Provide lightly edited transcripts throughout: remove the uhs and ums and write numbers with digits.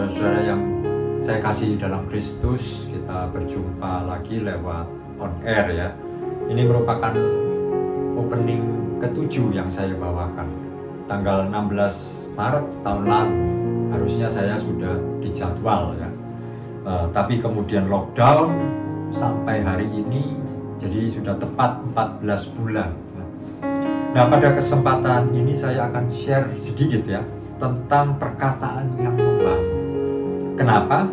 Saudara-saudara yang saya kasih dalam Kristus, kita berjumpa lagi lewat on air ya. Ini merupakan opening ke-7 yang saya bawakan. Tanggal 16 Maret tahun lalu harusnya saya sudah dijadwal ya. Tapi kemudian lockdown sampai hari ini, jadi sudah tepat 14 bulan. Nah, pada kesempatan ini saya akan share sedikit ya tentang perkataan yang membangun. Kenapa?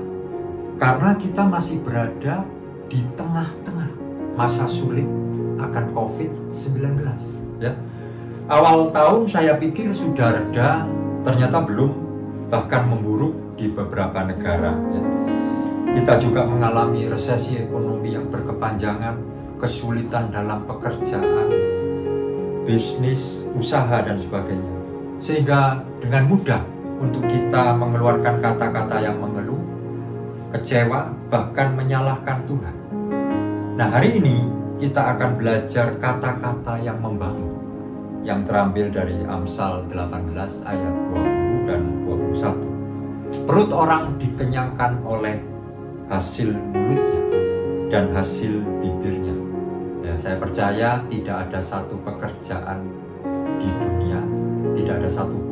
Karena kita masih berada di tengah-tengah masa sulit akan COVID-19 ya. Awal tahun saya pikir sudah reda, ternyata belum, bahkan memburuk di beberapa negara ya. Kita juga mengalami resesi ekonomi yang berkepanjangan, kesulitan dalam pekerjaan, bisnis, usaha dan sebagainya. Sehingga dengan mudah untuk kita mengeluarkan kata-kata yang mengeluh, kecewa, bahkan menyalahkan Tuhan. Nah, hari ini kita akan belajar kata-kata yang membangun, yang terambil dari Amsal 18 ayat 20 dan 21. Perut orang dikenyangkan oleh hasil mulutnya dan hasil bibirnya. Ya, saya percaya tidak ada satu pekerjaan di dunia, tidak ada satupun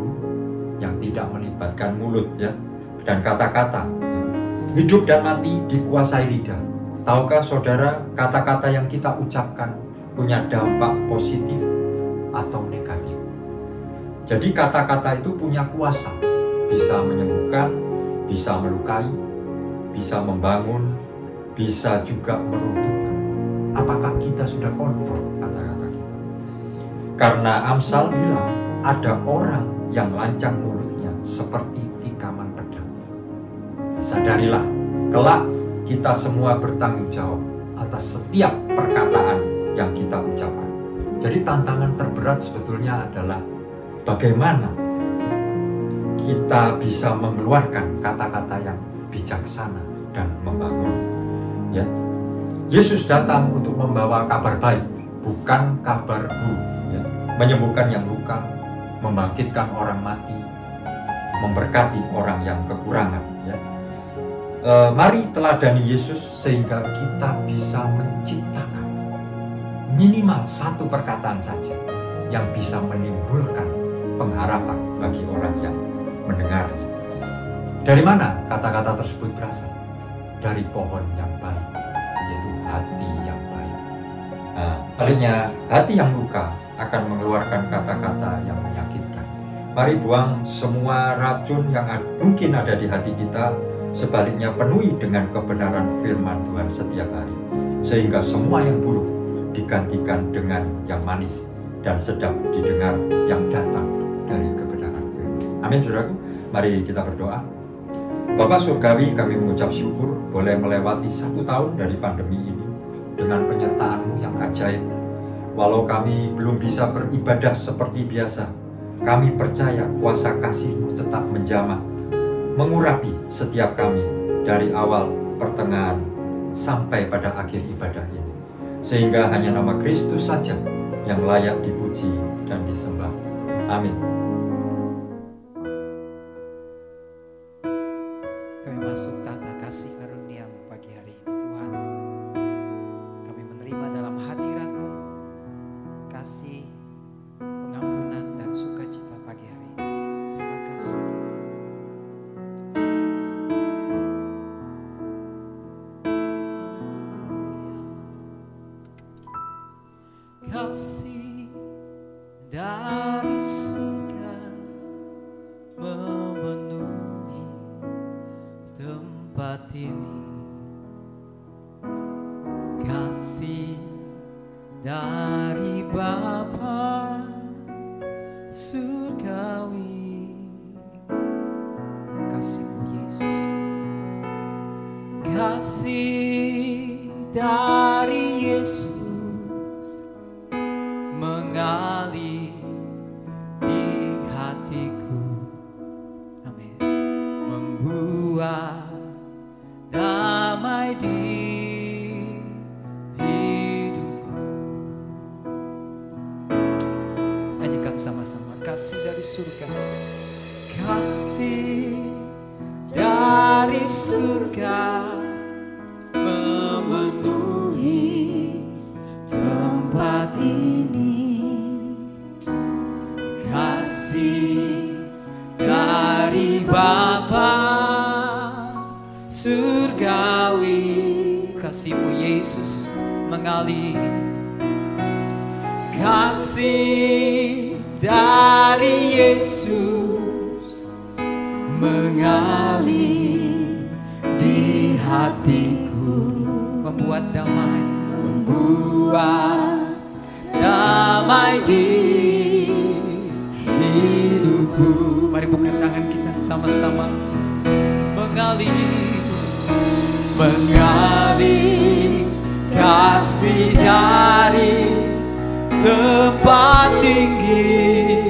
yang tidak melibatkan mulut ya dan kata-kata. Hidup dan mati dikuasai lidah. Tahukah saudara, kata-kata yang kita ucapkan punya dampak positif atau negatif? Jadi kata-kata itu punya kuasa, bisa menyembuhkan, bisa melukai, bisa membangun, bisa juga meruntuhkan. Apakah kita sudah kontrol kata-kata kita? Karena Amsal bilang ada orang yang lancang mulutnya seperti tikaman pedang. Nah, sadarilah, kelak kita semua bertanggung jawab atas setiap perkataan yang kita ucapkan. Jadi tantangan terberat sebetulnya adalah bagaimana kita bisa mengeluarkan kata-kata yang bijaksana dan membangun. Ya, Yesus datang untuk membawa kabar baik, bukan kabar buruk. Ya. Menyembuhkan yang luka, membangkitkan orang mati, memberkati orang yang kekurangan. Ya. Mari teladani Yesus sehingga kita bisa menciptakan minimal satu perkataan saja yang bisa menimbulkan pengharapan bagi orang yang mendengarnya. Dari mana kata-kata tersebut berasal? Dari pohon yang baik, yaitu hati yang baik. Nah, baliknya, hati yang luka akan mengeluarkan kata-kata yang menyakitkan. Mari buang semua racun yang mungkin ada di hati kita. Sebaliknya, penuhi dengan kebenaran firman Tuhan setiap hari, sehingga semua yang buruk digantikan dengan yang manis dan sedap didengar yang datang dari kebenaran firman. Amin, saudaraku. Mari kita berdoa. Bapa Surgawi, kami mengucap syukur boleh melewati 1 tahun dari pandemi ini dengan penyertaan-Mu yang ajaib. Walau kami belum bisa beribadah seperti biasa, kami percaya kuasa kasih-Mu tetap menjamah, mengurapi setiap kami dari awal, pertengahan, sampai pada akhir ibadah ini. Sehingga hanya nama Kristus saja yang layak dipuji dan disembah. Amin. Kami masuk tata kasih karunia-Mu pagi hari ini Tuhan. Kami menerima dalam hadirat-Mu kasih, pengampunan dan sukacita pagi hari ini. Terima kasih Tuhan. Kasih dari surga memenuhi tempat ini. Kasih dari Bapa surgawi. Kasih-Mu Yesus. Kasih dari Yesus mengalir di hatiku. Amin. Membuat damai di hidupku. Nyanyikan sama-sama. Kasih dari surga. Kasih dari kasih-Mu Yesus mengalir. Kasih dari Yesus mengalir di hatiku, membuat damai di hidupku. Mari buka tangan kita sama-sama. Mengalir kasih dari tempat tinggi,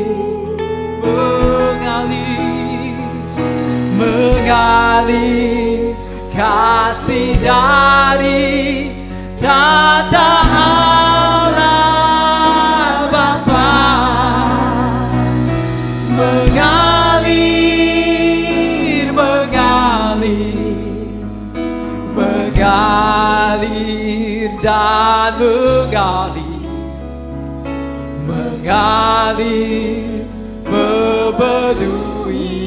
mengalir kasih dari tata Allah Bapa, mengalir dan mengalir memenuhi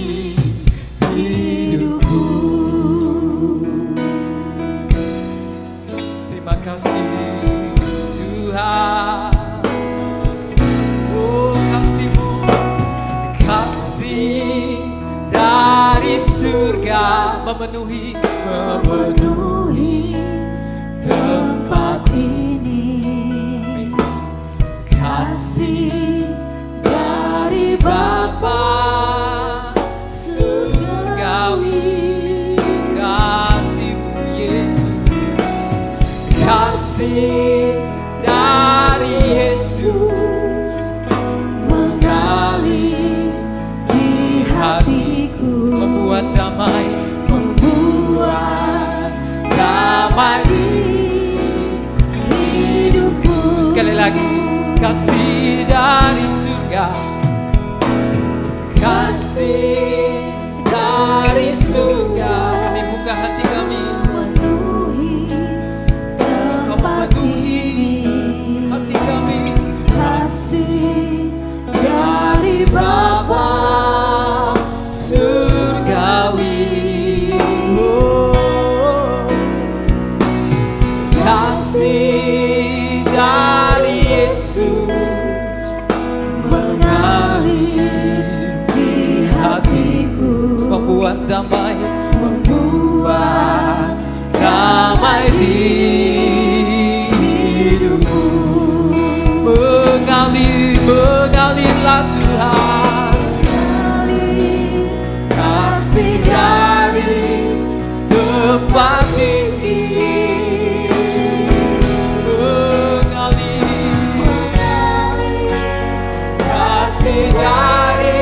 hidupku. Terima kasih Tuhan. Oh, kasih-Mu, kasih dari surga memenuhi tempat ini. Kasih dari Bapa surgawi, kasih-Mu Yesus, kasih dari Yesus mengalir di hatiku, membuat damai di hidupku. Sekali lagi, kasih dari surga, kasih dari surga. Kami buka hati kami, Kau memenuhi hati kami. Kasih dari Bapa surgawi, kasih dari Yesus mengalir di hatiku, membuat damai di hidupku. Mengalirlah Tuhan, kasih dari tempat tinggi. Dari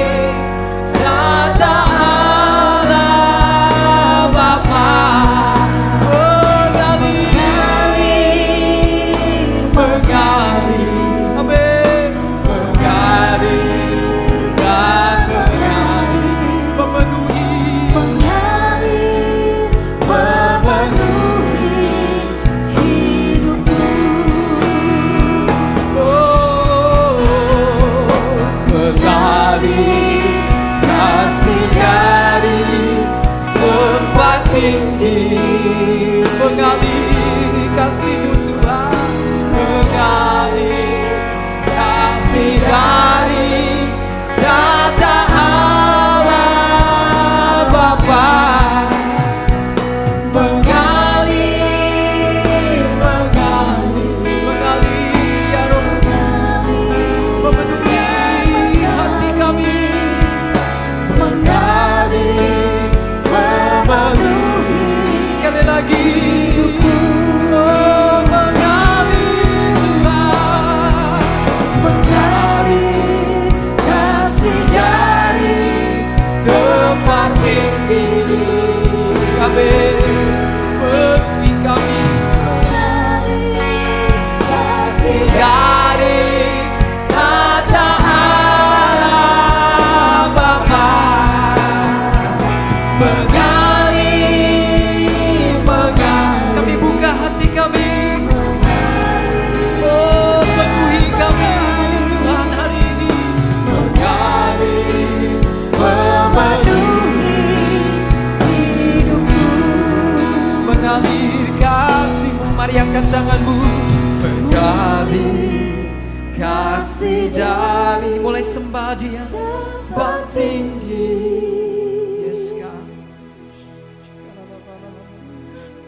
tata Allah Bapa, mengalir, amin, mengalir dan mengalir, memenuhi hidupku. Kasih dari tempat tinggi, mengalir kasih-Mu Tuhan, mengalir kasih dari tata Allah Bapa, mengalir ya Roh, memenuhi hati kami. Sekali lagi, oh, mengalir Tuhan, mengalir Mari angkat tanganmu. Menggali kasih dari, mulai sembah Dia tempat tinggi. Yes God.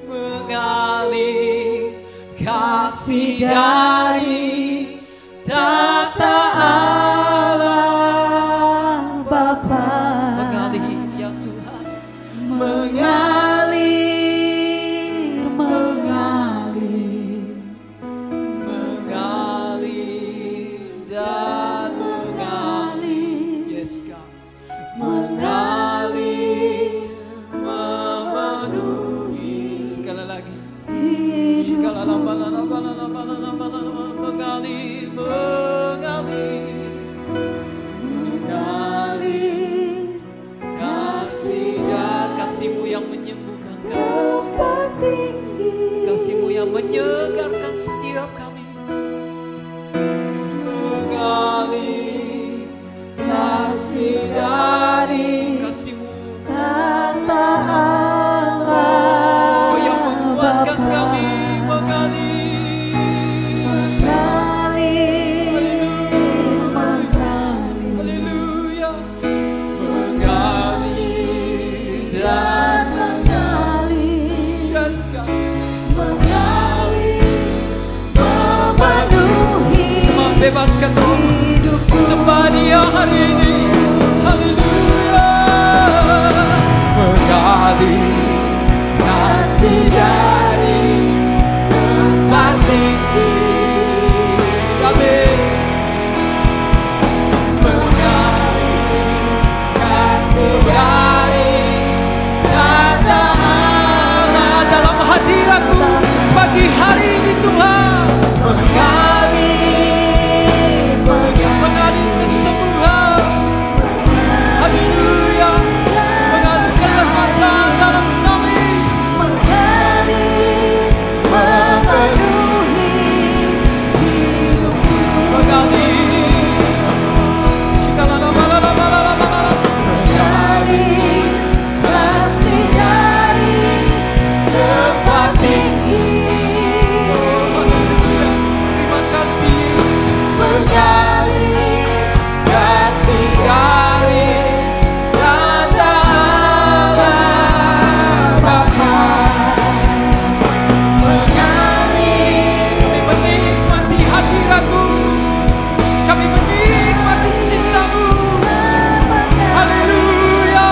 Menggali kasih dari tata Allah Bapa. Mengalir ya Tuhan, mengalir, mengalir, mengalir dan mengalir. Yes God, mengalir, memenuhi. Sekali lagi, segala lama mengalir, mengalir, mengalir kasih dan kasih-Mu yang menyembuhkan kami, kasih-Mu yang menyegarkan setiap kami. Mengalir kasih dari kasih-Mu kata Allah, yang menguatkan kami. Bebaskan hidupku, sembah Dia hari ini. Haleluya. Mengalir kasih dari tempat tinggi. Amin. Mengalir kasih dari tata Allah dalam hadirat-Mu pagi hari ini Tuhan. Mengalir kesembuhan, haleluya, mengalir kelepasan dalam nama Yesus. Mengalir, memenuhi hidupku. Mengalir, mengalir kasih dari tempat tinggi. Haleluya, terima kasih. Mengalir kasih dari tata Allah Bapa. Mengalir, kami menikmati hadirat-Mu, kami menikmati cinta-Mu. Haleluya.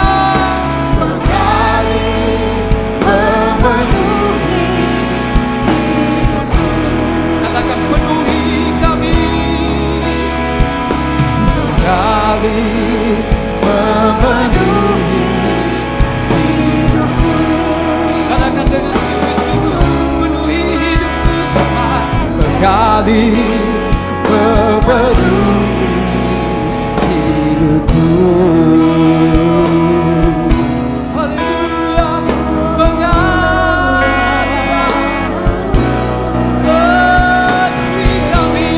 Mengalir, memenuhi hidupku. Katakan penuhi kami. Mengalir, memenuhi hidupku. Katakan dengan sungguh-sungguh, penuhi hidupku Tuhan. Mengalir, memenuhi hidupku. Haleluya. Mengalir, penuhi kami.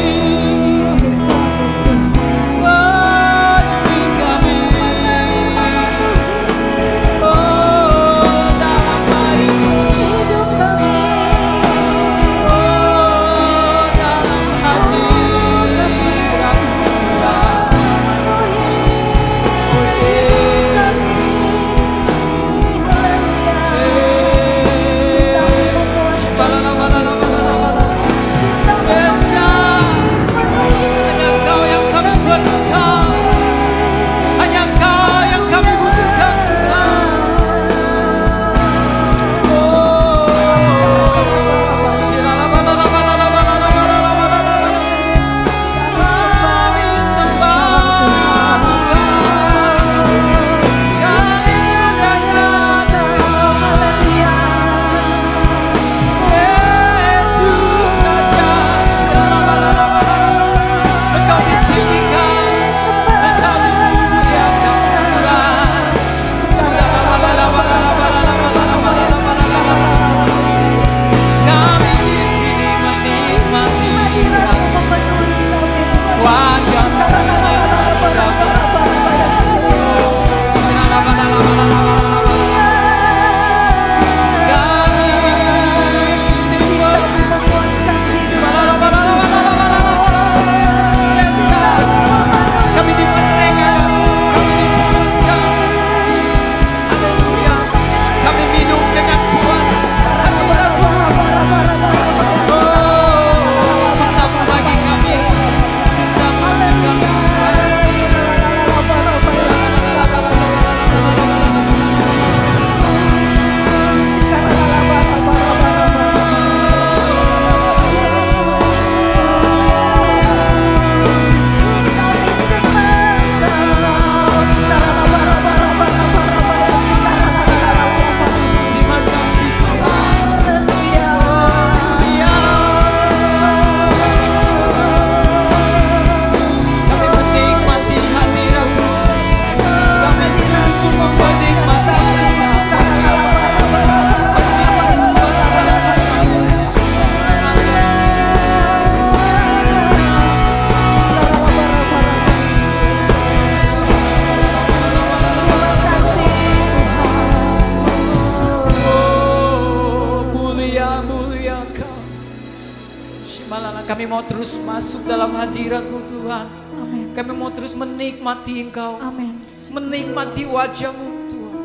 Kami mau terus masuk dalam hadirat-Mu Tuhan. Amin. Kami mau terus menikmati Engkau. Amin. Menikmati wajah-Mu Tuhan.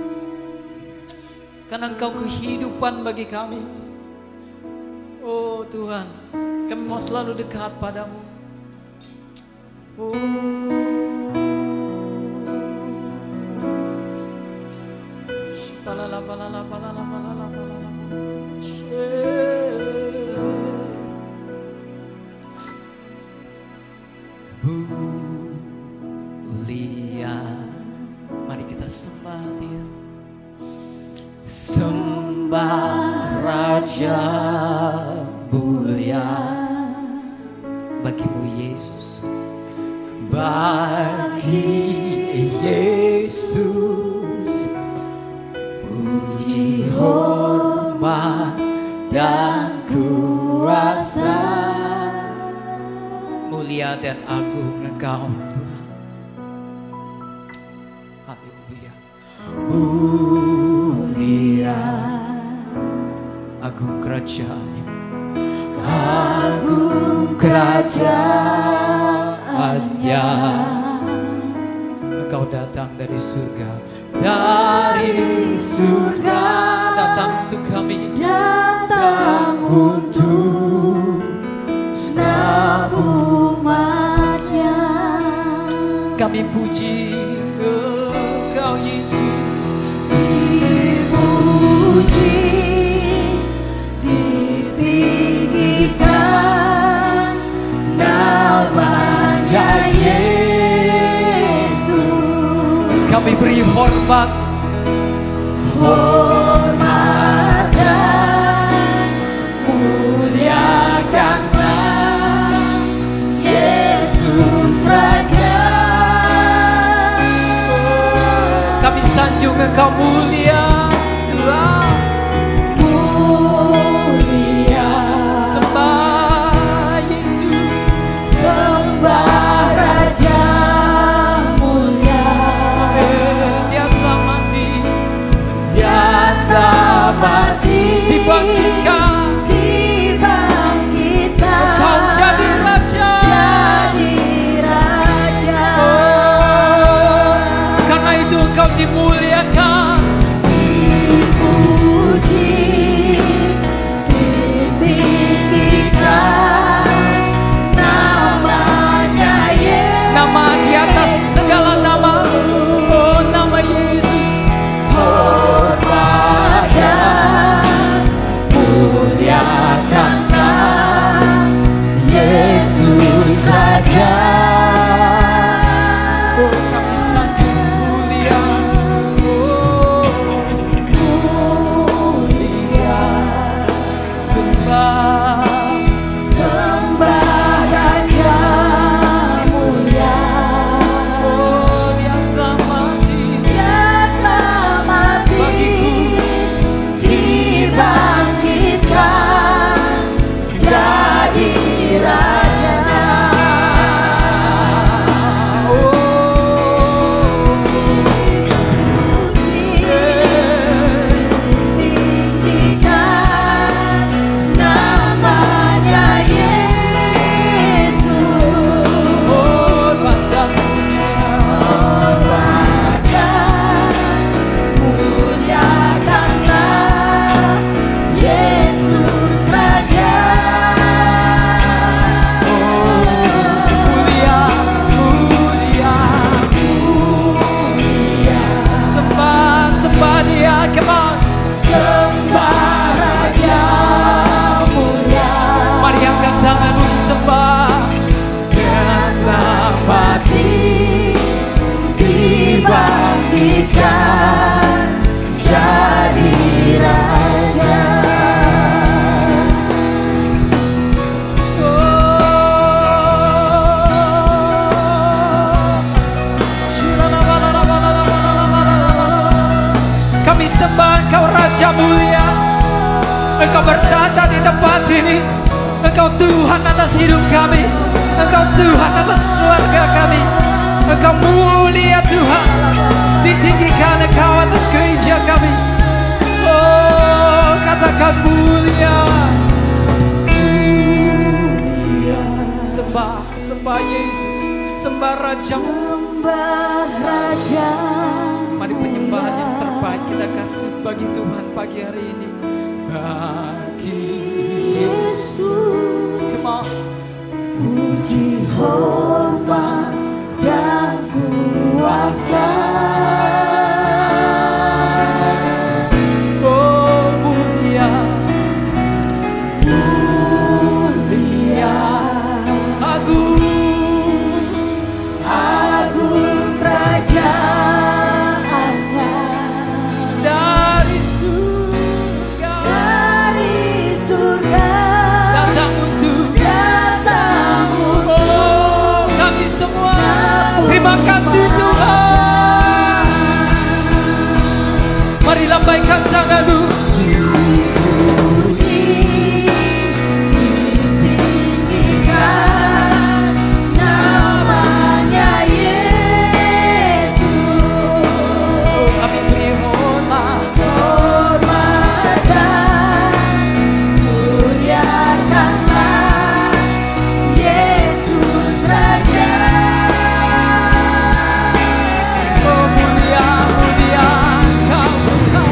Karena Engkau kehidupan bagi kami. Oh Tuhan, kami mau selalu dekat padamu. Oh. Mulia, mari kita sembah Dia. Sembah Raja mulia bagimu Yesus, bagi Yesus puji, hormat dan kuasa. Mulia dan agung Engkau Tuhan. Haleluya. Mulia, agung kerajaan-Nya, agung kerajaan-Nya. Engkau datang dari surga, dari surga datang untuk kami, datang untuk senap umat-Nya. Kami puji Engkau Yesus, dipuji, ditinggikan namanya Yesus. Kami beri hormat, hormat dan muliakanlah Yesus Raja. Kami sanjung Engkau mulia Tuhan, mulia. Sembah Yesus, sembah Raja mulia. Dia telah mati, Dia telah mati, dibangkitkan, dibangkitkan. Engkau jadi Raja, jadi Raja. Oh, karena itu Engkau dimuliakan, dipuji, ditinggikan namanya Yesus. Nama di atas segala nama. Oh, nama Yesus. Hormat dan muliakanlah Yesus Raja. Oh, kami sanjung mulia. Oh, mulia. Sembah, sembah Raja mulia. Oh, Dia telah mati, Dia telah mati bagiku, dibangkitkan jadi Raja. Tinggikan namanya Yesus. Hormat dan muliakanlah Yesus Raja. Mulia, mulia, mulia. Sembah, sembah Dia, come on. Sembah Raja mulia. Mari angkat tanganmu, sembah. Dengan mati, dibangkitkan jadi Raja. Kami sembah Engkau Raja mulia. Engkau bertata di tempat ini. Engkau Tuhan atas hidup kami. Engkau Tuhan atas keluarga kami. Engkau mulia Tuhan. Ditinggikan Engkau atas gereja kami. Oh, katakan mulia. Mulia. sembah Yesus, sembah Raja. Mari penyembahan yang terbaik kita kasih bagi Tuhan pagi hari ini. Bagi Yesus, come on. Puji, hormat, dan kuasa. Oh mulia, mulia, agung, agung kerajaannya. dari surga, datang untuk oh kami semua. Terima kasih Tuhan. Mari lambaikan tanganmu. Puji, ditinggikan namanya Yesus. Oh, kami beri hormat. Hormat dan muliakanlah Yesus Raja. Oh mulia, mulia Kau Tuhan.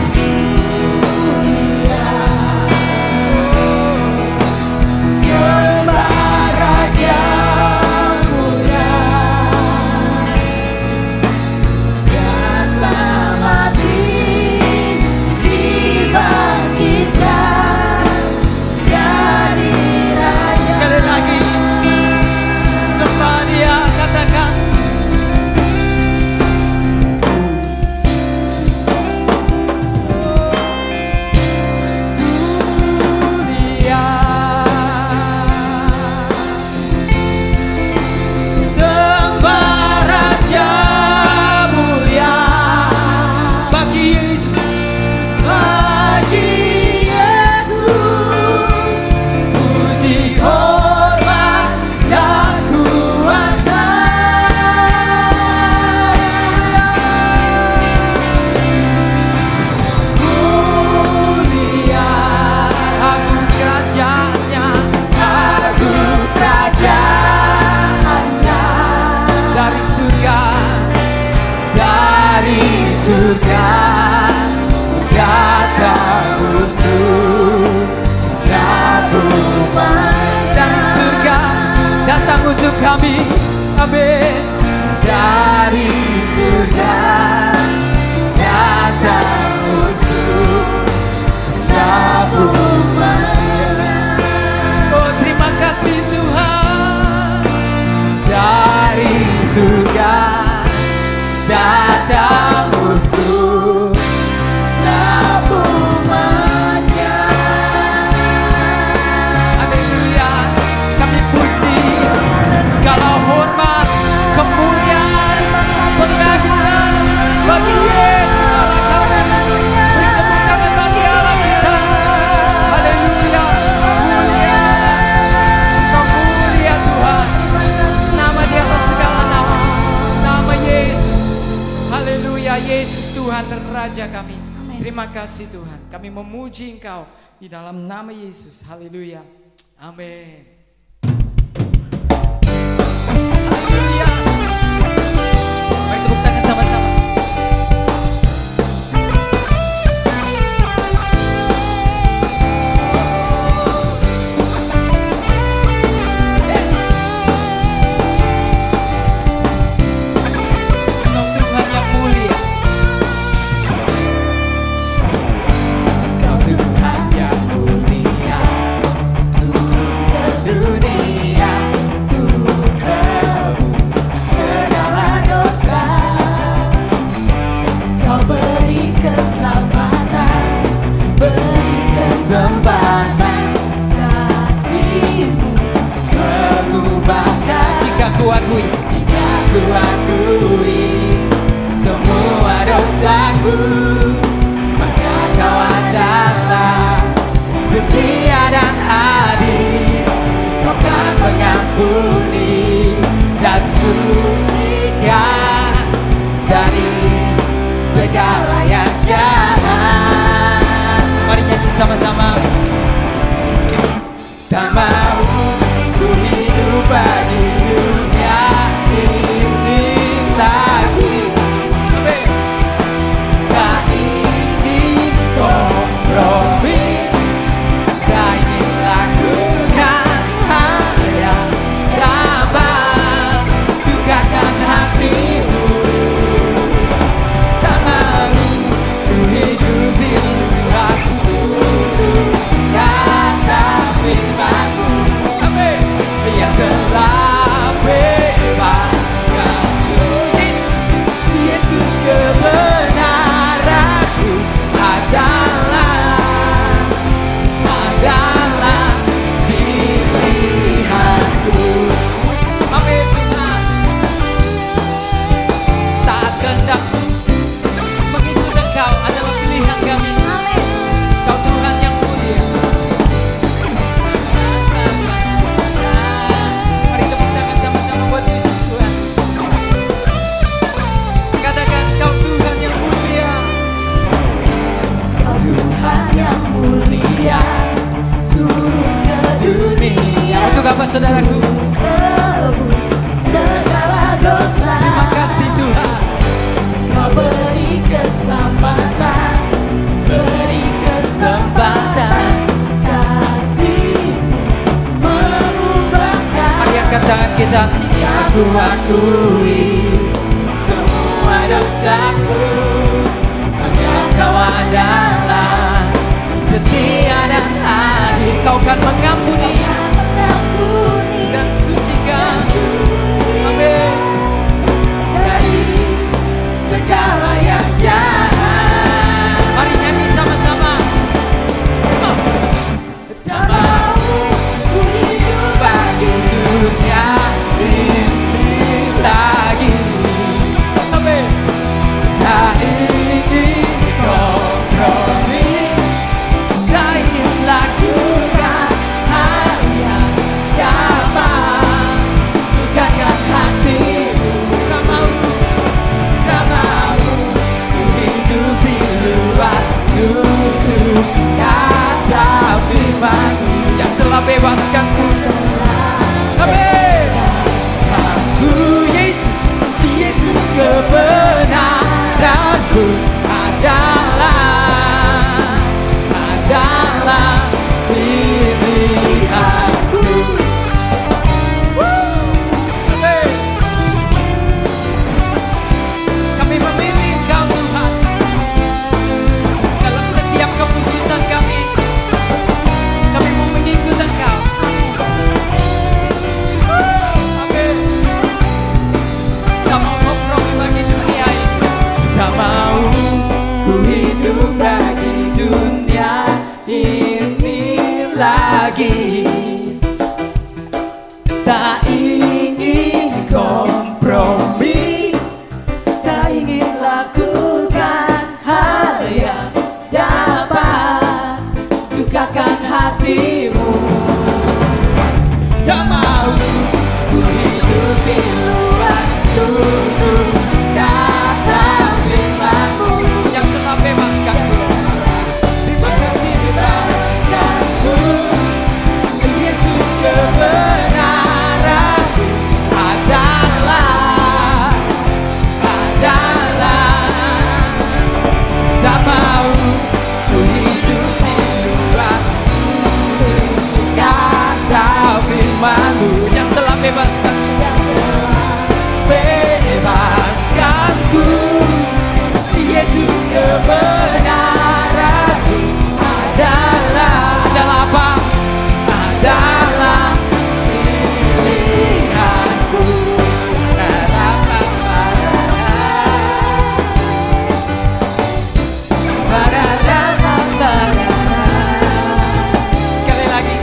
Sembah Raja mulia, karena mati dibangkitkan jadi Raja. Sekali lagi sembah Dia, katakan mulia. Sembah Raja mulia bagi Yesus. Bagi Yesus, puji, hormat, dan kuasa. Mulia, Agung kerajaannya, agung kerajaannya. dari surga, Datang untuk selamat. dari surga datang untuk kami. Amin. Dari surga datang untuk selamat. Oh terima kasih Tuhan. Dari surga datang untuk selamanya. Haleluya. Kami puji segala hormat, kemuliaan, pengagungan bagi Yesus Allah kami. Beri tepuk tangan bagi Allah kita. Haleluya. Mulia. Kau mulia Tuhan. Nama di atas segala nama. Nama Yesus. Haleluya. Yesus Tuhan dan Raja kami. Terima kasih Tuhan. Kami memuji Engkau di dalam nama Yesus. Haleluya. Amin. Haleluya. Mari tepuk tangan sama-sama. Engkau Tuhan yang mulia. Kau Tuhan yang mulia, turun ke dunia untuk tebus segala dosa. Kau beri keselamatan, beri kesempatan, kasih-Mu mengubahkan. Jika ku akui Jika ku akui semua dosaku, maka Kau adalah setia dan adil. Kau kan mengampuni dan sucikan dari segala yang jahat. mari nyanyi sama-sama. Tak mau ku hidup bagimu saudaraku. Tebus segala dosa. Terima kasih Tuhan. Kau beri keselamatan, beri kesempatan. Kasih-Mu mengubahkan. Mari angkat tangan kita. Aku akui semua dosaku, maka Kau adalah Setia dan adil, Kau kan mengampuni dan sucikan. Amin. dari segala yang jahat. Mari nyanyi sama-sama. Tak mau ku hidup bagi Dunia ini lagi. Amin. Tak ingin kompromi, tak ingin lakukan hal yang dapat bukakan hatimu. Tak mau ku hidup di luar tutup kata firman-Mu yang telah bebaskanku. Amin. Aku Yesus, Yesus kebenaranku adalah pilihanku. Amin. Kami memilih Engkau Tuhan dalam setiap keputusan kami. Kami mau mengikut Engkau. Amin. Tak mau kompromi bagi dunia ini. Tak mau ku hidup bagi dunia ini lagi. Tak ingin kompromi, tak ingin lakukan hal yang dapat dukakan hatimu. Tak mau ku hidup di luar tutup kata firman-Mu yang telah bebaskanku. Terima kasih Tuhan. Yesus kebenaranku adalah tak mau ku hidup di luar kata firman-Mu yang telah bebaskanku. Yesus kebenaranku adalah apa? Adalah pilihanku. Sekali lagi.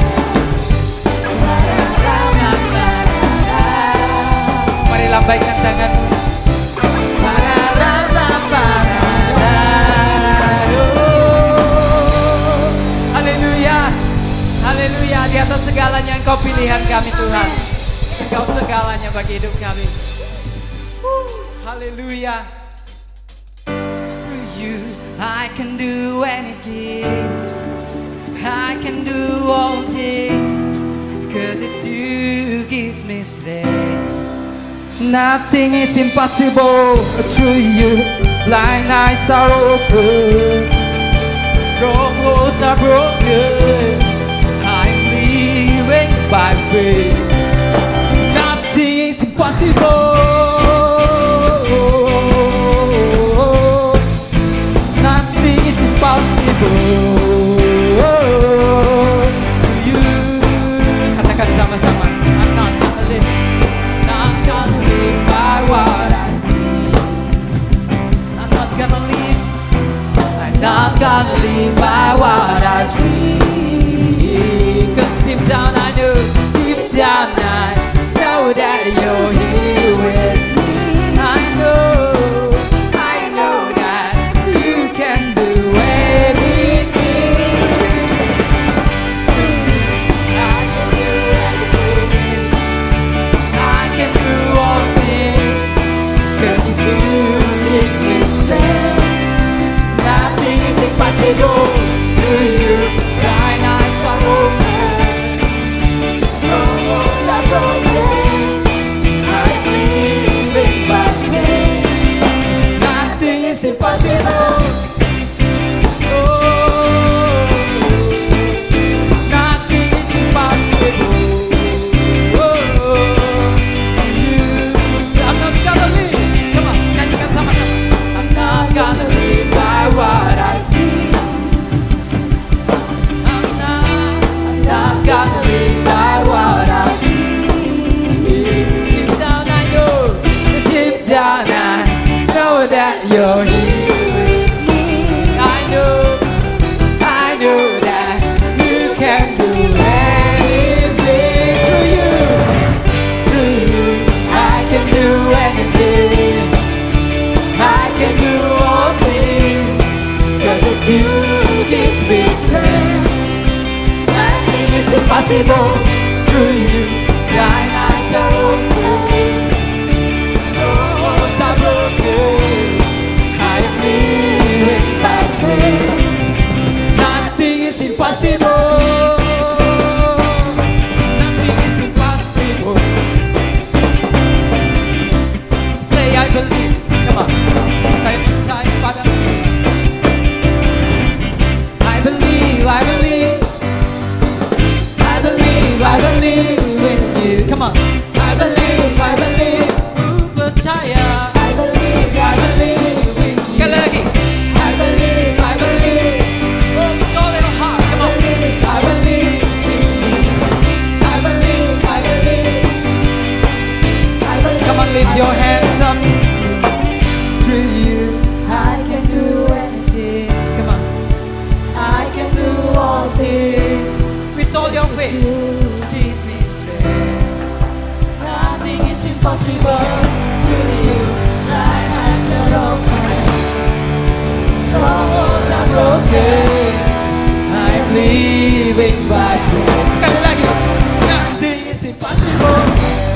Mari lambaikan tanganmu. Haleluya. Haleluya. Di atas segalanya Engkau pilihan kami Tuhan. Engkau segalanya bagi hidup kami. Haleluya. You, I can do anything. I can do all things. Cause it's you gives me strength. Nothing is impossible through you. Blind eyes are open, strongholds are broken. I'm living by faith. Nothing is impossible. Nothing is impossible. You katakan sama-sama. I'm not gonna live. Not gonna live by what I see. I'm not gonna live. I'm not gonna live by what I dream. Cause deep down I know, deep down impossible. Through you, blind eyes are open, souls are broken. I am living by faith. Nothing is impossible. Nothing is impossible. Say I believe. Come on. Saya percaya padamu. I believe, I believe. I believe, I believe in you. Come on. I believe, I believe. Ku percaya. I believe in you. Sekali lagi. I believe, I believe. Oh, with all your heart. Come on. I believe in you. I believe, I believe. I believe. Come on, lift your hands up. Through you, I can do anything. Come on. I can do all things. With all your faith. Keep me safe. Nothing is impossible. Through you, blind eyes are open, souls are broken. I'm living by faith. Sekali lagi. Nothing is impossible.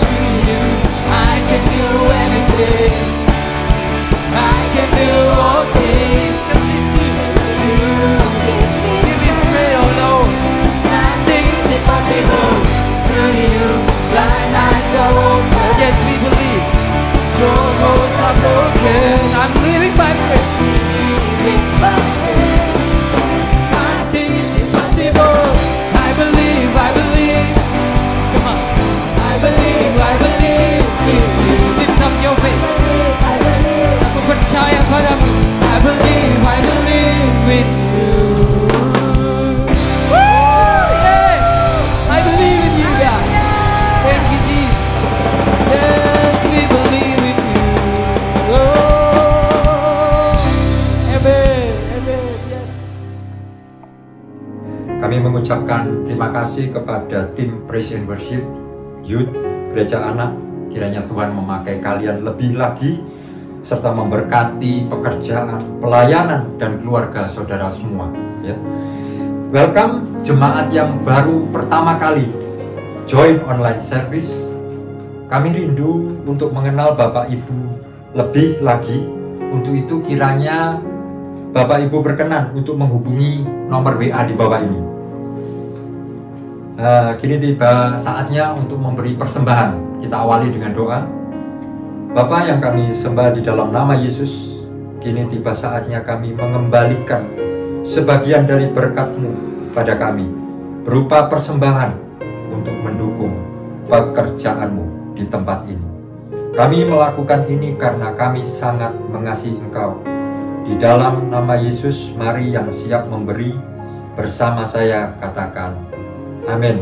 Through you, I can do anything. I can do all things. 'Cause it's you. Give me straight, oh Lord. Nothing is impossible. Through you, blind eyes are open. Yes, we believe. Strongholds are broken. I'm living by faith. Living by faith. Nothing is impossible. I believe, I believe. Come on. I believe, I believe. If you lift up your faith. I believe. Aku percaya padamu. I believe in you. Woo! Yeah. I believe in you, God. Thank you, Jesus. Yes, we believe in you. Oh, amen, amen. Yes. Kami mengucapkan terima kasih kepada tim Praise and Worship, Youth, Gereja Anak. Kiranya Tuhan memakai kalian lebih lagi, serta memberkati pekerjaan, pelayanan, dan keluarga saudara semua. Ya. Welcome jemaat yang baru pertama kali join online service. Kami rindu untuk mengenal Bapak Ibu lebih lagi. Untuk itu kiranya Bapak Ibu berkenan untuk menghubungi nomor WA di bawah ini. Kini tiba saatnya untuk memberi persembahan. Kita awali dengan doa. Bapa yang kami sembah di dalam nama Yesus, kini tiba saatnya kami mengembalikan sebagian dari berkat-Mu pada kami, berupa persembahan untuk mendukung pekerjaan-Mu di tempat ini. Kami melakukan ini karena kami sangat mengasihi Engkau. Di dalam nama Yesus, mari yang siap memberi bersama saya katakan, amin.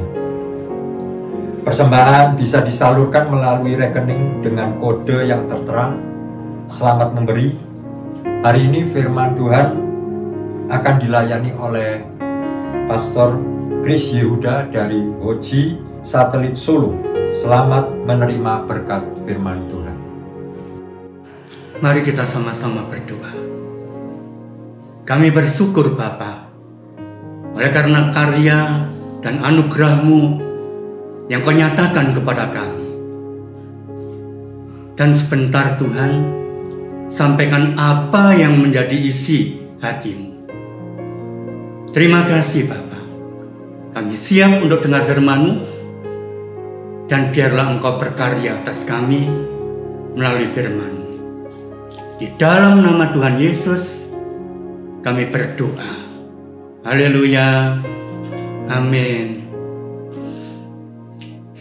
Persembahan bisa disalurkan melalui rekening dengan kode yang tertera. Selamat memberi. Hari ini firman Tuhan akan dilayani oleh Pastor Chris Yehuda dari Hoji Satelit Solo. Selamat menerima berkat firman Tuhan. Mari kita sama-sama berdoa. Kami bersyukur Bapa, oleh karena karya dan anugerah-Mu yang Kau nyatakan kepada kami. Dan sebentar Tuhan, sampaikan apa yang menjadi isi hati-Mu. Terima kasih Bapa. Kami siap untuk dengar firman-Mu, dan biarlah Engkau berkarya atas kami melalui firman-Mu. Di dalam nama Tuhan Yesus kami berdoa. Haleluya. Amin.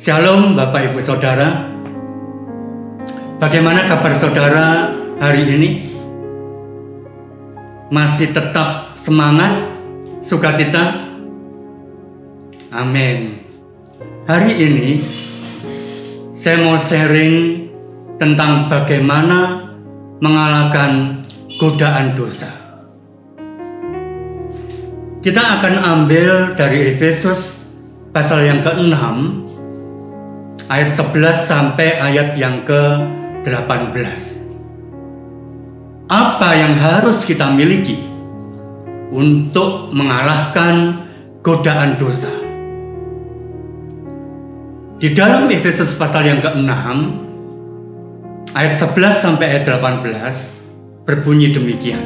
Shalom Bapak Ibu Saudara. Bagaimana kabar saudara hari ini? Masih tetap semangat, sukacita? Amin. Hari ini saya mau sharing tentang bagaimana mengalahkan godaan dosa. Kita akan ambil dari Efesus pasal yang ke-6 ayat 11 sampai ayat yang ke-18. Apa yang harus kita miliki untuk mengalahkan godaan dosa? Di dalam Efesus pasal yang ke-6 ayat 11 sampai ayat 18 berbunyi demikian.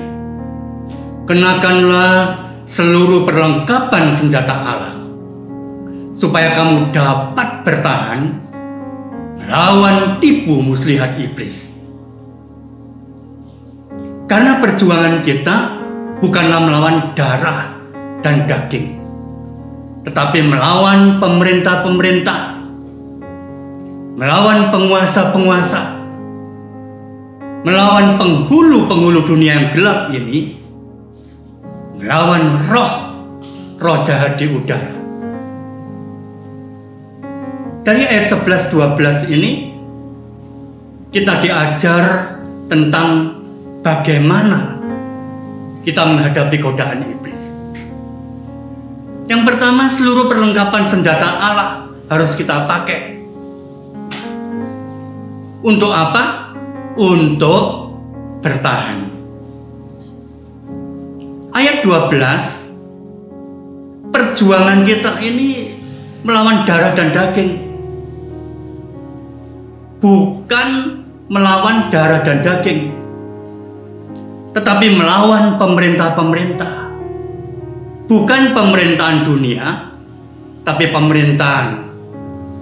Kenakanlah seluruh perlengkapan senjata Allah supaya kamu dapat bertahan melawan tipu muslihat iblis. Karena perjuangan kita bukanlah melawan darah dan daging, tetapi melawan pemerintah-pemerintah, melawan penguasa-penguasa, melawan penghulu-penghulu dunia yang gelap ini, melawan roh jahat di udara. Dari ayat 11-12 ini kita diajar tentang bagaimana kita menghadapi godaan iblis. Yang pertama, seluruh perlengkapan senjata Allah harus kita pakai. Untuk apa? Untuk bertahan. Ayat 12, perjuangan kita ini melawan darah dan daging. Bukan melawan darah dan daging, tetapi melawan pemerintah-pemerintah. Bukan pemerintahan dunia, tapi pemerintahan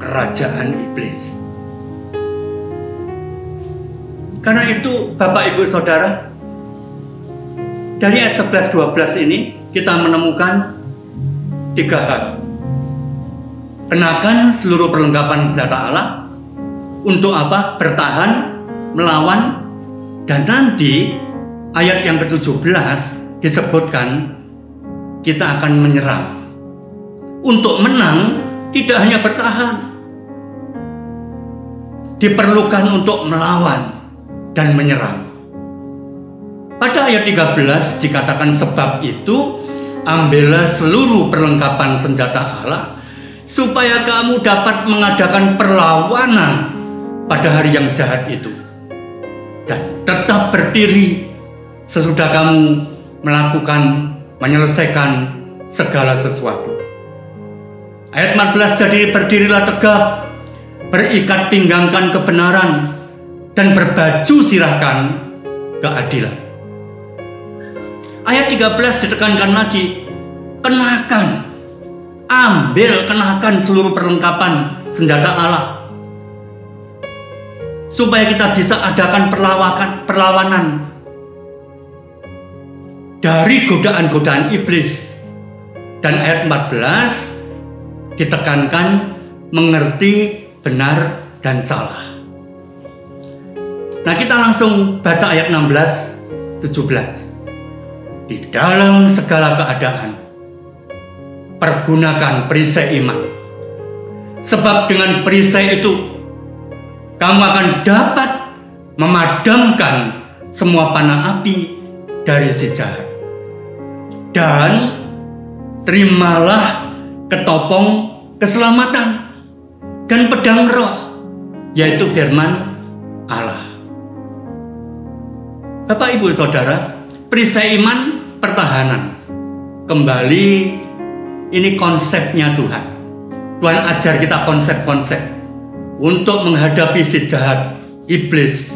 kerajaan iblis. Karena itu Bapak Ibu Saudara, dari ayat 11-12 ini kita menemukan 3 hal. Kenakan seluruh perlengkapan senjata Allah. Untuk apa? Bertahan, melawan. Dan nanti ayat yang ke-17 disebutkan kita akan menyerang. Untuk menang tidak hanya bertahan, diperlukan untuk melawan dan menyerang. Pada ayat 13 dikatakan, sebab itu ambillah seluruh perlengkapan senjata Allah supaya kamu dapat mengadakan perlawanan pada hari yang jahat itu, dan tetap berdiri sesudah kamu menyelesaikan segala sesuatu. Ayat 14, jadi berdirilah tegap, berikat pinggangkan kebenaran, dan berbaju sirahkan keadilan. Ayat 13 ditekankan lagi, kenakan, kenakan seluruh perlengkapan senjata Allah, supaya kita bisa adakan perlawanan dari godaan-godaan iblis. Dan ayat 14 ditekankan mengerti benar dan salah. Nah, kita langsung baca ayat 16-17. Di dalam segala keadaan pergunakan perisai iman, sebab dengan perisai itu kamu akan dapat memadamkan semua panah api dari si jahat. Dan terimalah ketopong keselamatan dan pedang roh, yaitu firman Allah. Bapak Ibu Saudara, perisai iman, pertahanan. Kembali, ini konsepnya Tuhan. Tuhan ajar kita konsep-konsep untuk menghadapi si jahat iblis.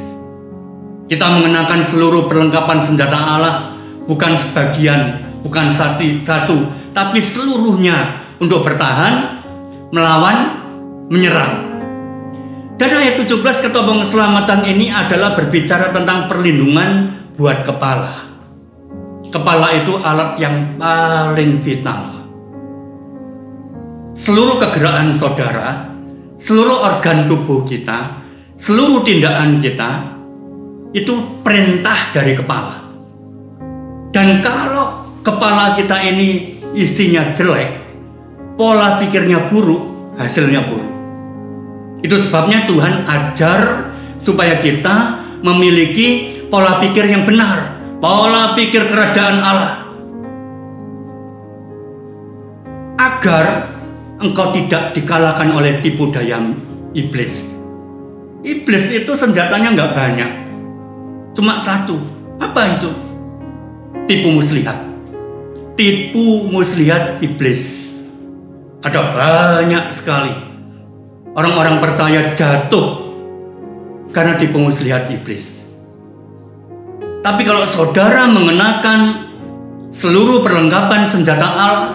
Kita mengenakan seluruh perlengkapan senjata Allah, bukan sebagian, bukan satu, tapi seluruhnya untuk bertahan, melawan, menyerang. Dan ayat 17, ketopong keselamatan ini adalah berbicara tentang perlindungan buat kepala. Kepala itu alat yang paling vital. Seluruh kegerakan saudara, seluruh organ tubuh kita, seluruh tindakan kita, itu perintah dari kepala. Dan kalau kepala kita ini isinya jelek, pola pikirnya buruk, hasilnya buruk. Itu sebabnya Tuhan ajar supaya kita memiliki pola pikir yang benar, pola pikir kerajaan Allah, agar engkau tidak dikalahkan oleh tipu daya iblis. Iblis itu senjatanya nggak banyak, cuma satu. Apa itu? Tipu muslihat. Tipu muslihat iblis. Ada banyak sekali orang-orang percaya jatuh karena dipungut lihat iblis. Tapi kalau saudara mengenakan seluruh perlengkapan senjata Allah,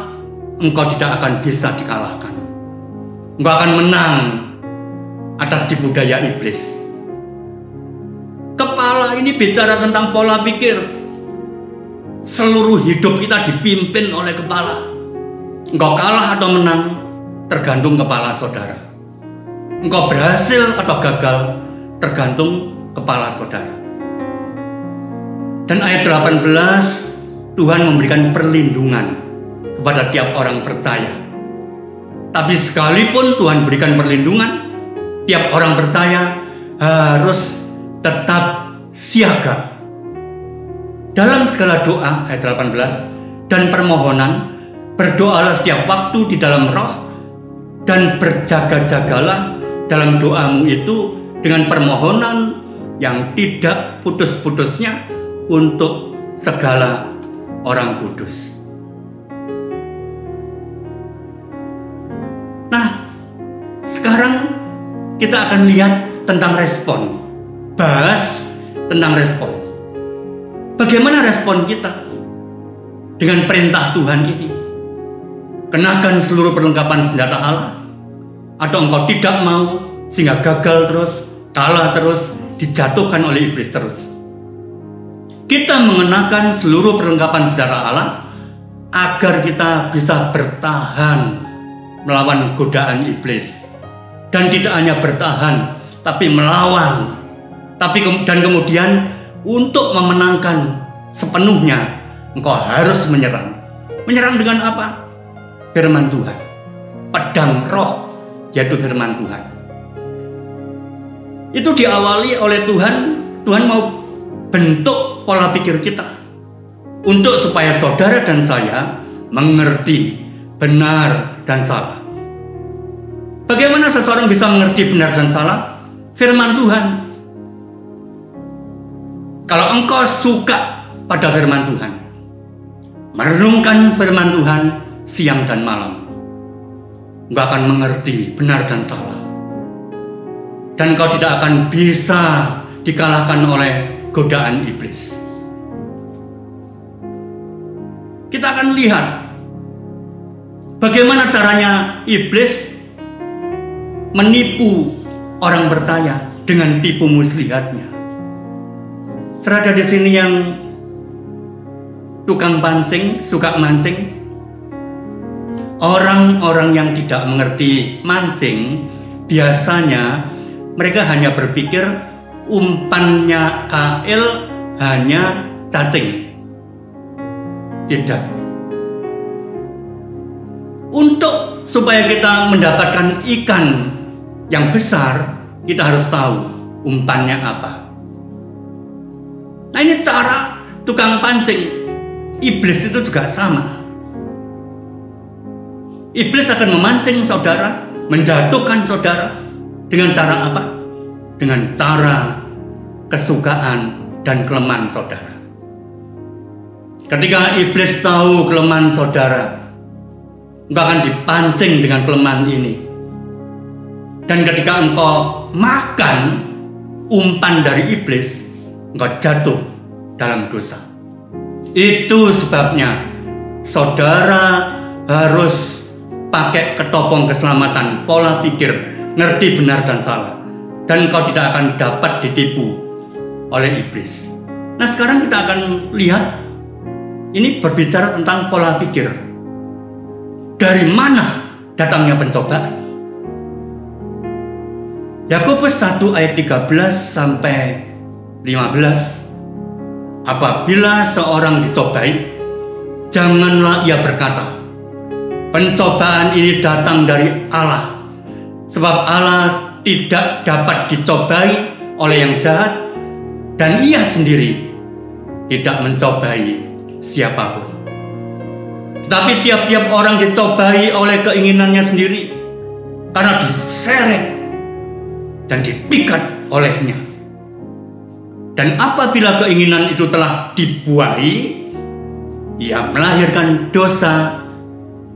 engkau tidak akan bisa dikalahkan. Engkau akan menang atas tipu daya iblis. Kepala ini bicara tentang pola pikir. Seluruh hidup kita dipimpin oleh kepala. Engkau kalah atau menang tergantung kepala saudara. Engkau berhasil atau gagal tergantung kepala saudara. Dan ayat 18, Tuhan memberikan perlindungan kepada tiap orang percaya. Tapi sekalipun Tuhan berikan perlindungan, tiap orang percaya harus tetap siaga. Dalam segala doa, ayat 18, dan permohonan, berdoalah setiap waktu di dalam roh, dan berjaga-jagalah dalam doamu itu dengan permohonan yang tidak putus-putusnya untuk segala orang kudus. Nah, sekarang kita akan lihat tentang respon. Bahas tentang respon. Bagaimana respon kita dengan perintah Tuhan ini? Kenakan seluruh perlengkapan senjata Allah, atau engkau tidak mau sehingga gagal terus, kalah terus, dijatuhkan oleh iblis terus. Kita mengenakan seluruh perlengkapan senjata Allah agar kita bisa bertahan melawan godaan iblis, dan tidak hanya bertahan tapi melawan, dan kemudian untuk memenangkan sepenuhnya engkau harus menyerang. Menyerang dengan apa? Firman Tuhan, pedang roh, yaitu firman Tuhan. Itu diawali oleh Tuhan. Tuhan mau bentuk pola pikir kita untuk supaya saudara dan saya mengerti benar dan salah. Bagaimana seseorang bisa mengerti benar dan salah? Firman Tuhan. Kalau engkau suka pada firman Tuhan, merenungkan firman Tuhan siang dan malam, engkau akan mengerti benar dan salah. Dan engkau tidak akan bisa dikalahkan oleh godaan iblis. Kita akan lihat bagaimana caranya iblis menipu orang percaya dengan tipu muslihatnya. Serada di sini yang tukang pancing, suka mancing. Orang-orang yang tidak mengerti mancing, biasanya mereka hanya berpikir umpannya kail hanya cacing. Tidak. Untuk supaya kita mendapatkan ikan yang besar, kita harus tahu umpannya apa. Nah, ini cara tukang pancing. Iblis itu juga sama. Iblis akan memancing saudara, menjatuhkan saudara dengan cara apa? Dengan cara kesukaan dan kelemahan saudara. Ketika iblis tahu kelemahan saudara, engkau akan dipancing dengan kelemahan ini. Dan ketika engkau makan umpan dari iblis, engkau jatuh dalam dosa. Itu sebabnya saudara harus pakai ketopong keselamatan, pola pikir, ngerti benar dan salah, dan engkau tidak akan dapat ditipu oleh iblis. Nah, sekarang kita akan lihat, ini berbicara tentang pola pikir. Dari mana datangnya pencobaan? Yakobus 1 ayat 13 sampai 15. Apabila seorang dicobai, janganlah ia berkata, pencobaan ini datang dari Allah, sebab Allah tidak dapat dicobai oleh yang jahat, dan ia sendiri tidak mencobai siapapun. Tetapi tiap-tiap orang dicobai oleh keinginannya sendiri, karena diseret dan dipikat olehnya. Dan apabila keinginan itu telah dibuahi, ia melahirkan dosa.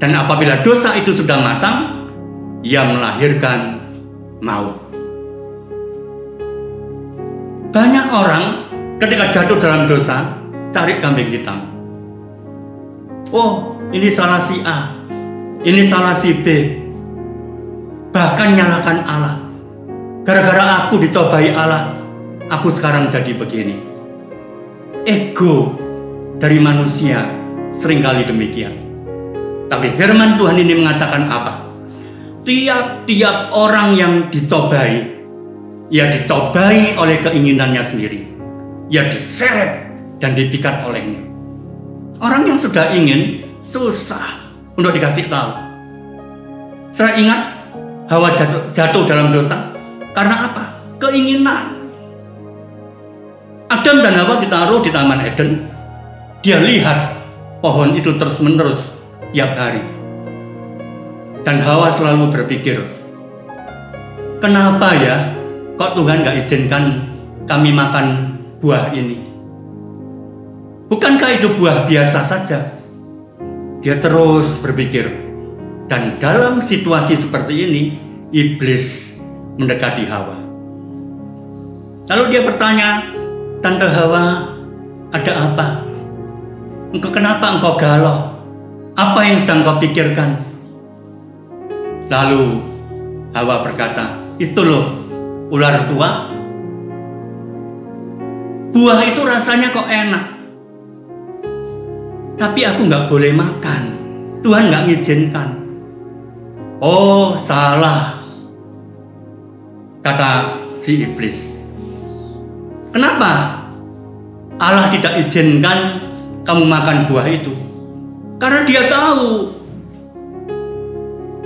Dan apabila dosa itu sudah matang, ia melahirkan maut. Banyak orang ketika jatuh dalam dosa cari kambing hitam. Oh, ini salah si A, ini salah si B, bahkan nyalakan Allah. Gara-gara aku dicobai Allah, aku sekarang jadi begini. Ego dari manusia seringkali demikian. Tapi firman Tuhan ini mengatakan apa? Tiap-tiap orang yang dicobai, ia dicobai oleh keinginannya sendiri. Ia diseret dan dipikat olehnya. Orang yang sudah ingin, susah untuk dikasih tahu. Saya ingat Hawa jatuh dalam dosa. Karena apa? Keinginan. Adam dan Hawa ditaruh di Taman Eden. Dia lihat pohon itu terus-menerus tiap hari. Dan Hawa selalu berpikir, kenapa ya kok Tuhan gak izinkan kami makan buah ini? Bukankah itu buah biasa saja? Dia terus berpikir. Dan dalam situasi seperti ini, iblis mendekati Hawa. Lalu dia bertanya, Tante Hawa, ada apa? Kenapa engkau galau? Apa yang sedang kau pikirkan? Lalu Hawa berkata, itu loh, ular tua. Buah itu rasanya kok enak. Tapi aku gak boleh makan. Tuhan gak ngizinkan. Oh, salah, kata si iblis. Kenapa Allah tidak izinkan kamu makan buah itu? Karena dia tahu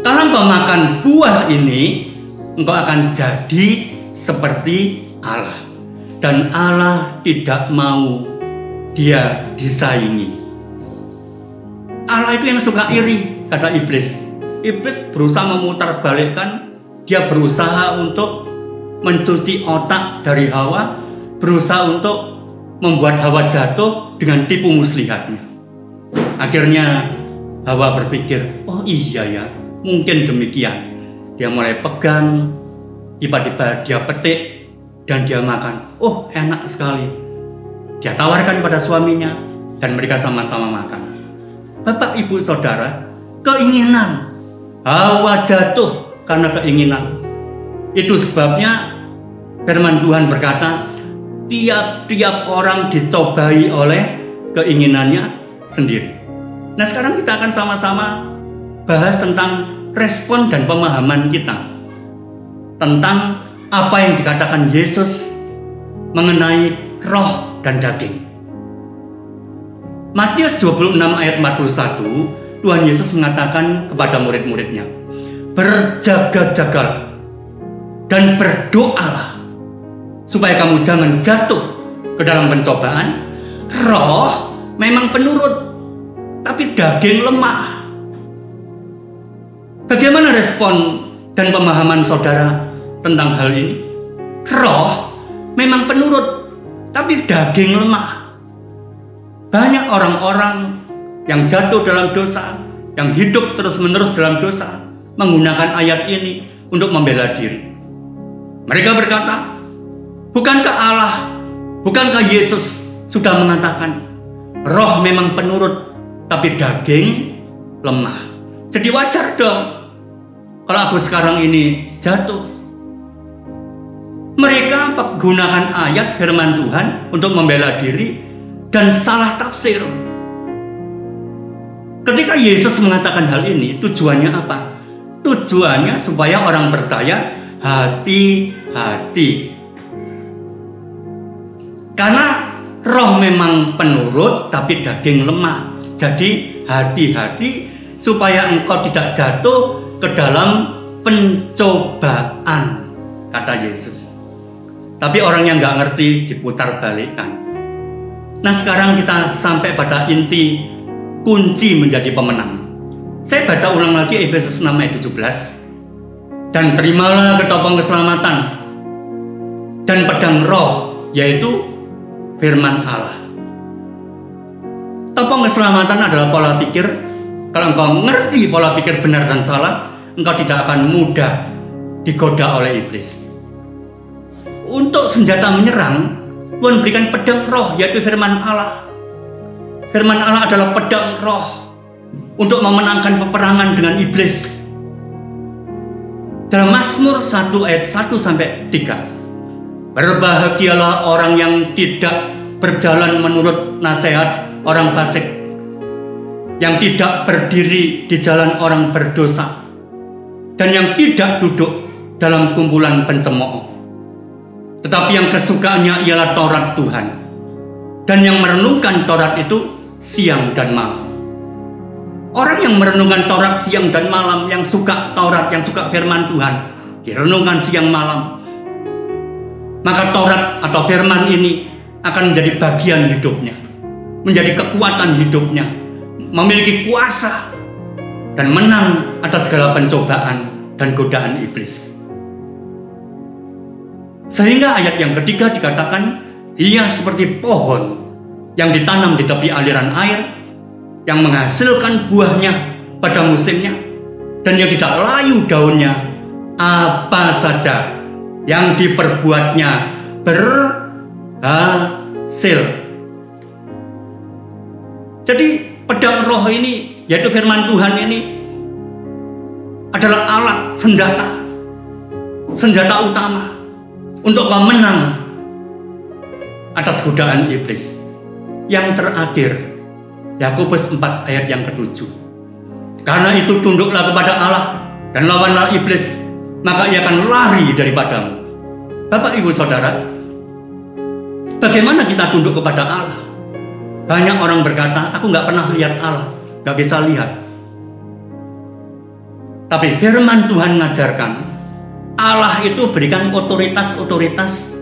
kalau engkau makan buah ini, engkau akan jadi seperti Allah. Dan Allah tidak mau dia disaingi. Allah itu yang suka iri, kata iblis. Iblis berusaha memutarbalikkan, dia berusaha untuk mencuci otak dari Hawa, berusaha untuk membuat Hawa jatuh dengan tipu muslihatnya. Akhirnya Hawa berpikir, oh iya ya, mungkin demikian. Dia mulai pegang, tiba-tiba dia petik dan dia makan. Oh, enak sekali. Dia tawarkan pada suaminya dan mereka sama-sama makan. Bapak, Ibu, Saudara, keinginan. Hawa jatuh karena keinginan. Itu sebabnya firman Tuhan berkata, tiap-tiap orang dicobai oleh keinginannya sendiri. Nah, sekarang kita akan sama-sama bahas tentang respon dan pemahaman kita tentang apa yang dikatakan Yesus mengenai roh dan daging. Matius 26 ayat 41, Tuhan Yesus mengatakan kepada murid-muridnya, berjaga-jagalah dan berdoalah supaya kamu jangan jatuh ke dalam pencobaan. Roh memang penurut, tapi daging lemah. Bagaimana respon dan pemahaman saudara tentang hal ini? Roh memang penurut, tapi daging lemah. Banyak orang-orang yang jatuh dalam dosa, yang hidup terus-menerus dalam dosa, menggunakan ayat ini untuk membela diri. Mereka berkata, bukankah Allah, bukankah Yesus sudah mengatakan, roh memang penurut, tapi daging lemah. Jadi wajar dong kalau aku sekarang ini jatuh. Mereka menggunakan ayat firman Tuhan untuk membela diri dan salah tafsir. Ketika Yesus mengatakan hal ini, tujuannya apa? Tujuannya supaya orang percaya hati-hati. Karena roh memang penurut, tapi daging lemah. Jadi hati-hati supaya engkau tidak jatuh ke dalam pencobaan, kata Yesus. Tapi orang yang nggak ngerti diputar balikkan. Nah, sekarang kita sampai pada inti kunci menjadi pemenang. Saya baca ulang lagi Efesus 6 ayat 17. Dan terimalah ketopong keselamatan dan pedang roh, yaitu firman Allah. Topong keselamatan adalah pola pikir. Kalau engkau ngerti pola pikir benar dan salah, engkau tidak akan mudah digoda oleh iblis. Untuk senjata menyerang, Tuhan berikan pedang roh, yaitu firman Allah. Firman Allah adalah pedang roh untuk memenangkan peperangan dengan iblis. Dalam Mazmur 1 ayat 1-3, berbahagialah orang yang tidak berjalan menurut nasihat orang fasik, yang tidak berdiri di jalan orang berdosa, dan yang tidak duduk dalam kumpulan pencemooh. Tetapi yang kesukaannya ialah Taurat Tuhan, dan yang merenungkan Taurat itu siang dan malam. Orang yang merenungkan Taurat siang dan malam, yang suka Taurat, yang suka firman Tuhan, direnungkan siang malam, maka Taurat atau firman ini akan menjadi bagian hidupnya, menjadi kekuatan hidupnya, memiliki kuasa dan menang atas segala pencobaan dan godaan iblis. Sehingga ayat yang ketiga dikatakan, ia seperti pohon yang ditanam di tepi aliran air, yang menghasilkan buahnya pada musimnya, dan yang tidak layu daunnya. Apa saja yang diperbuatnya berhasil. Jadi pedang roh ini, yaitu firman Tuhan ini, adalah alat senjata utama untuk memenang atas godaan iblis. Yang terakhir, Yakobus 4 ayat yang ke-7. Karena itu tunduklah kepada Allah dan lawanlah iblis, maka ia akan lari daripadamu. Bapak, Ibu, Saudara, bagaimana kita tunduk kepada Allah? Banyak orang berkata, aku nggak pernah lihat Allah, nggak bisa lihat. Tapi firman Tuhan mengajarkan, Allah itu berikan otoritas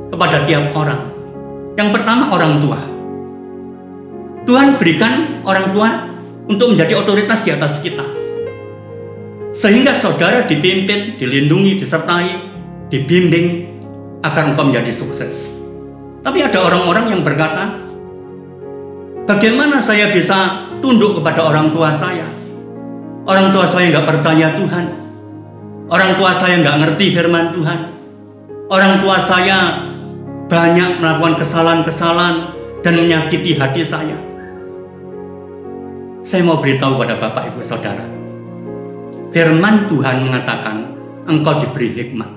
kepada tiap orang. Yang pertama, orang tua. Tuhan berikan orang tua untuk menjadi otoritas di atas kita, sehingga saudara dipimpin, dilindungi, disertai, dibimbing agar engkau menjadi sukses. Tapi ada orang-orang yang berkata, bagaimana saya bisa tunduk kepada orang tua saya? Orang tua saya nggak percaya Tuhan. Orang tua saya nggak ngerti firman Tuhan. Orang tua saya banyak melakukan kesalahan-kesalahan dan menyakiti hati saya. Saya mau beritahu pada Bapak, Ibu, Saudara, firman Tuhan mengatakan engkau diberi hikmat.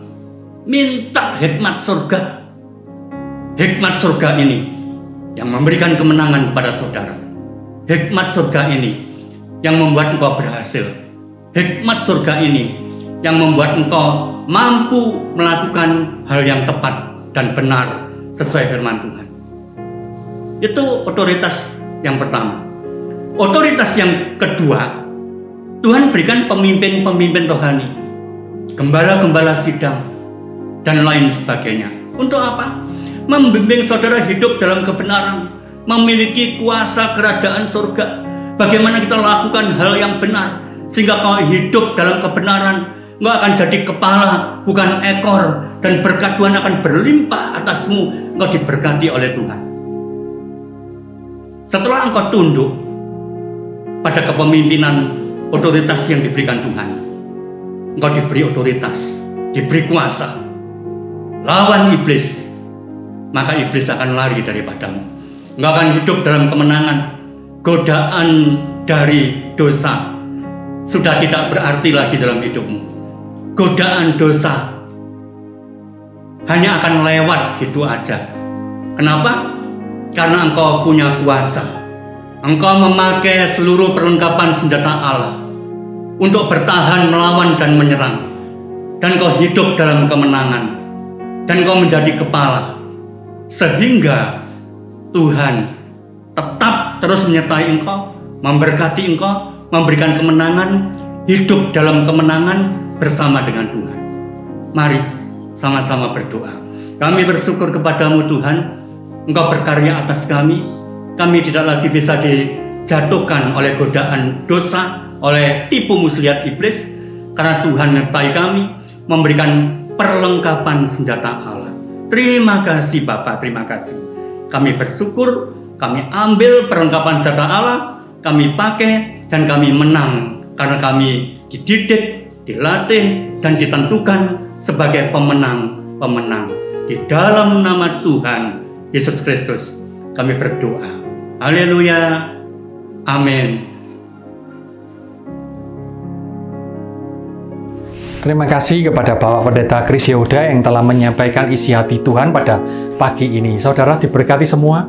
Minta hikmat surga. Hikmat surga ini yang memberikan kemenangan kepada saudara. Hikmat surga ini yang membuat engkau berhasil. Hikmat surga ini yang membuat engkau mampu melakukan hal yang tepat dan benar sesuai firman Tuhan. Itu otoritas yang pertama. Otoritas yang kedua, Tuhan berikan pemimpin-pemimpin rohani, gembala-gembala sidang, dan lain sebagainya. Untuk apa? Membimbing saudara hidup dalam kebenaran, memiliki kuasa kerajaan surga. Bagaimana kita lakukan hal yang benar, sehingga kau hidup dalam kebenaran, kau akan jadi kepala, bukan ekor, dan berkat Tuhan akan berlimpah atasmu, kau diberkati oleh Tuhan. Setelah engkau tunduk pada kepemimpinan otoritas yang diberikan Tuhan, engkau diberi otoritas, diberi kuasa, lawan iblis, maka iblis akan lari daripadamu. Engkau akan hidup dalam kemenangan. Godaan dari dosa sudah tidak berarti lagi dalam hidupmu. Godaan dosa hanya akan lewat gitu aja. Kenapa? Karena engkau punya kuasa. Engkau memakai seluruh perlengkapan senjata Allah untuk bertahan, melawan, dan menyerang. Dan kau hidup dalam kemenangan. Dan kau menjadi kepala. Sehingga Tuhan tetap terus menyertai engkau, memberkati engkau, memberikan kemenangan, hidup dalam kemenangan bersama dengan Tuhan. Mari sama-sama berdoa. Kami bersyukur kepadamu Tuhan, engkau berkarya atas kami. Kami tidak lagi bisa dijatuhkan oleh godaan dosa, oleh tipu muslihat iblis, karena Tuhan menyertai kami, memberikan perlengkapan senjata Allah. Terima kasih Bapak, terima kasih. Kami bersyukur, kami ambil perlengkapan senjata Allah, kami pakai, dan kami menang karena kami dididik, dilatih, dan ditentukan sebagai pemenang-pemenang. Di dalam nama Tuhan Yesus Kristus kami berdoa. Haleluya. Amin. Terima kasih kepada Bapak Pendeta Kris Yehuda yang telah menyampaikan isi hati Tuhan pada pagi ini. Saudara diberkati semua.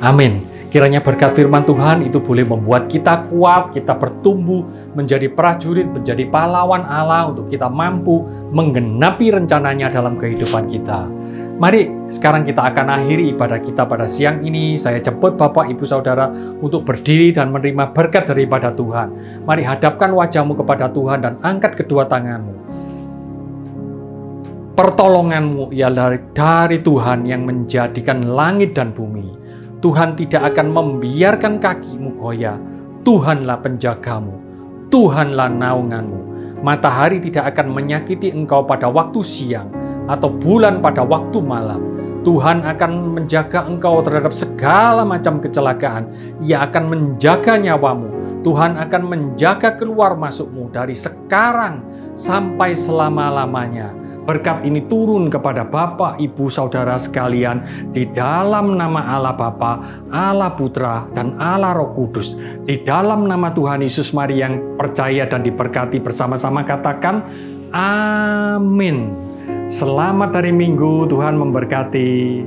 Amin. Kiranya berkat firman Tuhan itu boleh membuat kita kuat, kita bertumbuh menjadi prajurit, menjadi pahlawan Allah untuk kita mampu menggenapi rencananya dalam kehidupan kita. Mari sekarang kita akan akhiri ibadah kita pada siang ini. Saya jemput Bapak, Ibu, Saudara untuk berdiri dan menerima berkat daripada Tuhan. Mari hadapkan wajahmu kepada Tuhan dan angkat kedua tanganmu. Pertolonganmu ialah dari Tuhan yang menjadikan langit dan bumi. Tuhan tidak akan membiarkan kakimu goyah. Tuhanlah penjagamu. Tuhanlah naunganmu. Matahari tidak akan menyakiti engkau pada waktu siang atau bulan pada waktu malam. Tuhan akan menjaga engkau terhadap segala macam kecelakaan. Ia akan menjaga nyawamu. Tuhan akan menjaga keluar masukmu dari sekarang sampai selama-lamanya. Berkat ini turun kepada Bapak, Ibu, Saudara sekalian di dalam nama Allah Bapa, Allah Putra, dan Allah Roh Kudus. Di dalam nama Tuhan Yesus, mari yang percaya dan diberkati bersama-sama katakan amin. Selamat hari Minggu, Tuhan memberkati.